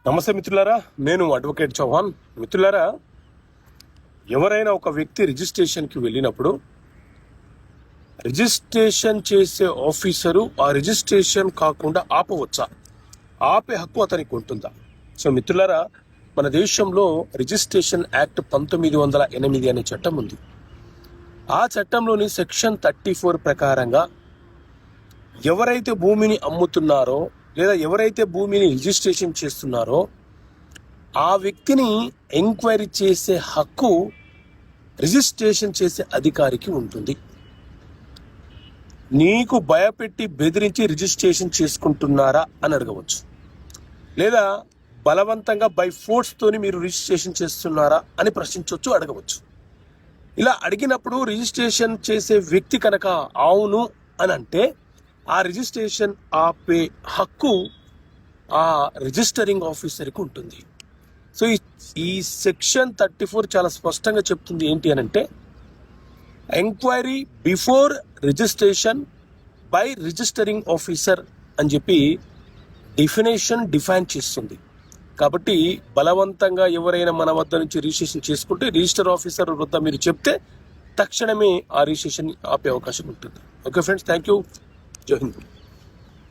నమస్తే మిత్రులారా, నేను అడ్వకేట్ చౌహాన్. మిత్రులారా, ఎవరైనా ఒక వ్యక్తి రిజిస్ట్రేషన్కి వెళ్ళినప్పుడు రిజిస్ట్రేషన్ చేసే ఆఫీసరు ఆ రిజిస్ట్రేషన్ కాకుండా ఆపవచ్చా? ఆపే హక్కు అతనికి ఉంటుందా? సో మిత్రులారా, మన దేశంలో రిజిస్ట్రేషన్ యాక్ట్ 1908 అనే చట్టం ఉంది. ఆ చట్టంలోని సెక్షన్ 34 ప్రకారంగా ఎవరైతే భూమిని అమ్ముతున్నారో లేదా ఎవరైతే భూమిని రిజిస్ట్రేషన్ చేస్తున్నారో ఆ వ్యక్తిని ఎంక్వైరీ చేసే హక్కు రిజిస్ట్రేషన్ చేసే అధికారికి ఉంటుంది. నీకు భయపెట్టి బెదిరించి రిజిస్ట్రేషన్ చేసుకుంటున్నారా అని అడగవచ్చు, లేదా బలవంతంగా బై ఫోర్స్ తోని మీరు రిజిస్ట్రేషన్ చేస్తున్నారా అని ప్రశ్నించవచ్చు, అడగవచ్చు. ఇలా అడిగినప్పుడు రిజిస్ట్రేషన్ చేసే వ్యక్తి కనుక అవును అని అంటే ఆ రిజిస్ట్రేషన్ ఆపే హక్కు ఆ రిజిస్టరింగ్ ఆఫీసర్కి ఉంటుంది. సో ఈ సెక్షన్ 34 చాలా స్పష్టంగా చెప్తుంది ఏంటి అని అంటే, enquiry before registration by registering officer అని చెప్పి డిఫైన్ చేస్తుంది. కాబట్టి బలవంతంగా ఎవరైనా మన వద్ద నుంచి రిజిస్ట్రేషన్ చేసుకుంటే రిజిస్టర్ ఆఫీసర్ వద్ద మీరు చెప్తే తక్షణమే ఆ రిజిస్ట్రేషన్ ఆపే అవకాశం ఉంటుంది. Okay friends, thank you. జై హింద్.